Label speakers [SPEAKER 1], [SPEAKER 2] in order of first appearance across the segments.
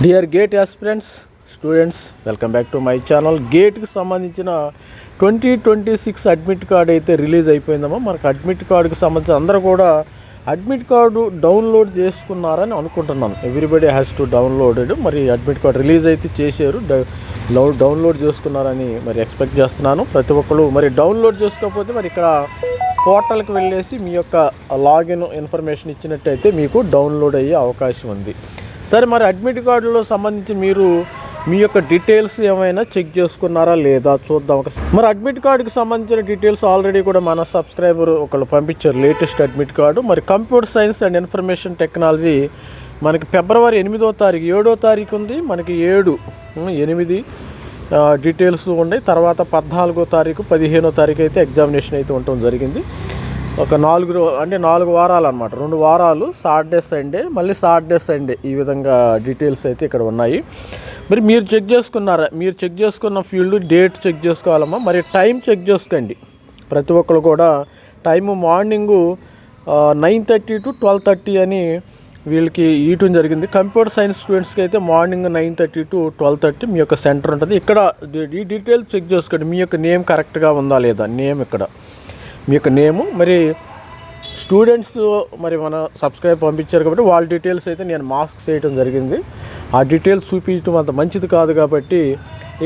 [SPEAKER 1] Dear GATE aspirants students, welcome back to my channel. గేట్కి సంబంధించిన 2026 admit card అయితే release అయిపోయిందమ్మా. మనకు అడ్మిట్ కార్డుకి సంబంధించి అందరూ కూడా అడ్మిట్ కార్డు డౌన్లోడ్ చేసుకున్నారని అనుకుంటున్నాను. Everybody has to downloaded. మరి అడ్మిట్ కార్డు రిలీజ్ అయితే చేశారు, డౌన్లోడ్ చేసుకున్నారని మరి ఎక్స్పెక్ట్ చేస్తున్నాను. ప్రతి ఒక్కరు మరి డౌన్లోడ్ చేసుకోకపోతే మరి ఇక్కడ పోర్టల్కి వెళ్ళేసి మీ యొక్క లాగిన్ ఇన్ఫర్మేషన్ ఇచ్చినట్టయితే మీకు డౌన్లోడ్ అయ్యే అవకాశం ఉంది. సరే, మరి అడ్మిట్ కార్డులో సంబంధించి మీరు మీ యొక్క డీటెయిల్స్ ఏమైనా చెక్ చేసుకున్నారా లేదా చూద్దాం. మరి అడ్మిట్ కార్డుకి సంబంధించిన డీటెయిల్స్ ఆల్రెడీ కూడా మన సబ్స్క్రైబర్ ఒకళ్ళు పంపించారు. లేటెస్ట్ అడ్మిట్ కార్డు మరి computer science and information technology మనకి ఫిబ్రవరి 8వ తారీఖు 7వ తారీఖు ఉంది. మనకి 7/8 డీటెయిల్స్ ఉన్నాయి. తర్వాత 14వ తారీఖు 15వ తారీఖు అయితే ఎగ్జామినేషన్ అయితే ఉండటం జరిగింది. ఒక 4 వారాలు అనమాట, 2 వారాలు, సాటర్డే సండే, మళ్ళీ సాటర్డే సండే, ఈ విధంగా డీటెయిల్స్ అయితే ఇక్కడ ఉన్నాయి. మరి మీరు చెక్ చేసుకున్నారా? మీరు చెక్ చేసుకున్న ఫీల్డ్ డేట్ చెక్ చేసుకోవాలమ్మా. మరి టైం చెక్ చేసుకోండి. ప్రతి ఒక్కరు కూడా టైము మార్నింగు 9:30 to 12:30 అని వీళ్ళకి ఇవ్వటం జరిగింది. కంప్యూటర్ సైన్స్ స్టూడెంట్స్కి అయితే మార్నింగ్ 9:30 to 12:30 మీ యొక్క సెంటర్ ఉంటుంది. ఇక్కడ ఈ డీటెయిల్స్ చెక్ చేసుకోండి. మీ యొక్క నేమ్ కరెక్ట్గా ఉందా లేదా, నేమ్ ఇక్కడ మీ యొక్క నేము. మరి స్టూడెంట్స్ మరి మన సబ్స్క్రైబ్ పంపించారు కాబట్టి వాళ్ళ డీటెయిల్స్ అయితే నేను మాస్క్ చేయడం జరిగింది. ఆ డీటెయిల్స్ చూపించడం అంత మంచిది కాదు కాబట్టి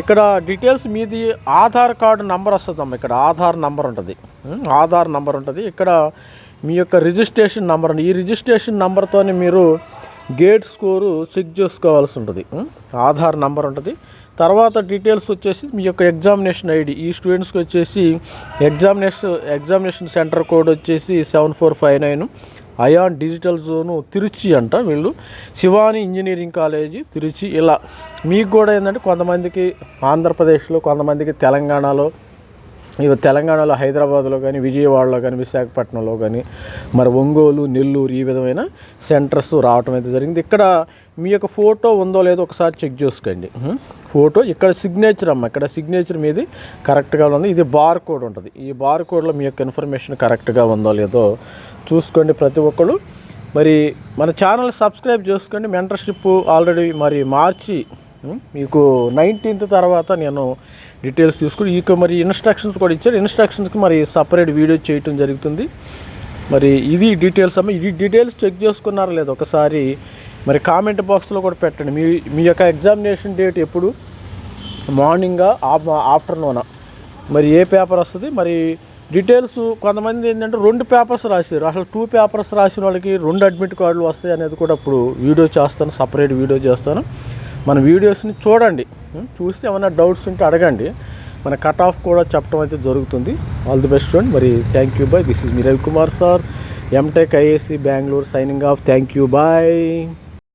[SPEAKER 1] ఇక్కడ డీటెయిల్స్ మీది ఆధార్ కార్డు నంబర్ వస్తుందమ్మా. ఇక్కడ ఆధార్ నంబర్ ఉంటుంది, ఆధార్ నంబర్ ఉంటుంది. ఇక్కడ మీ యొక్క రిజిస్ట్రేషన్ నంబర్ ఉంది. ఈ రిజిస్ట్రేషన్ నంబర్తోనే మీరు గేట్ స్కోరు చెక్ చేసుకోవాల్సి ఉంటుంది. ఆధార్ నంబర్ ఉంటుంది. తర్వాత డీటెయిల్స్ వచ్చేసి మీ యొక్క ఎగ్జామినేషన్ ఐడి. ఈ స్టూడెంట్స్కి వచ్చేసి ఎగ్జామినేషన్ సెంటర్ కోడ్ వచ్చేసి 7459 అయాన్ డిజిటల్ జోను తిరుచి అంట. వీళ్ళు శివాని ఇంజనీరింగ్ కాలేజీ తిరుచి. ఇలా మీకు కూడా ఏంటంటే కొంతమందికి ఆంధ్రప్రదేశ్లో, కొంతమందికి తెలంగాణలో హైదరాబాద్లో కానీ, విజయవాడలో కానీ, విశాఖపట్నంలో కానీ, మరి ఒంగోలు, నెల్లూరు, ఈ విధమైన సెంటర్స్ రావటం అయితే జరిగింది. ఇక్కడ మీ యొక్క ఫోటో ఉందో లేదో ఒకసారి చెక్ చేసుకోండి. ఫోటో ఇక్కడ సిగ్నేచర్ అమ్మ, ఇక్కడ సిగ్నేచర్ మీది కరెక్ట్గా ఉంది. ఇది బార్ కోడ్ ఉంటుంది. ఈ బార్ కోడ్లో మీ యొక్క ఇన్ఫర్మేషన్ కరెక్ట్గా ఉందో లేదో చూసుకోండి ప్రతి ఒక్కరు. మరి మన ఛానల్ సబ్స్క్రైబ్ చేసుకోండి. మెంటర్షిప్ ఆల్రెడీ మరి మార్చి మీకు 19th తర్వాత నేను డీటెయిల్స్ తీసుకుని మరి ఇన్స్ట్రక్షన్స్ కూడా ఇచ్చారు. ఇన్స్ట్రక్షన్స్కి మరి సపరేట్ వీడియో చేయటం జరుగుతుంది. మరి ఇది డీటెయిల్స్ అమ్మ. ఇది డీటెయిల్స్ చెక్ చేసుకున్నారా లేదా ఒకసారి మరి కామెంట్ బాక్స్లో కూడా పెట్టండి. మీ యొక్క ఎగ్జామినేషన్ డేట్ ఎప్పుడు, మార్నింగా ఆఫ్టర్నూనా, మరి ఏ పేపర్ వస్తుంది, మరి డీటెయిల్స్. కొంతమంది ఏంటంటే 2 పేపర్స్ రాశారు. అసలు 2 పేపర్స్ రాసిన వాళ్ళకి 2 అడ్మిట్ కార్డులు వస్తాయి అనేది కూడా ఇప్పుడు వీడియో చేస్తాను, సపరేట్ వీడియో చేస్తాను. మన వీడియోస్ని చూడండి, చూస్తే ఏమైనా డౌట్స్ ఉంటే అడగండి. మన కట్ ఆఫ్ కూడా చెప్పడం అయితే జరుగుతుంది. All the best student. మరి thank you, bye. This is me Ravikumar sir, MTech IISc Bengaluru, signing off. Thank you, bye.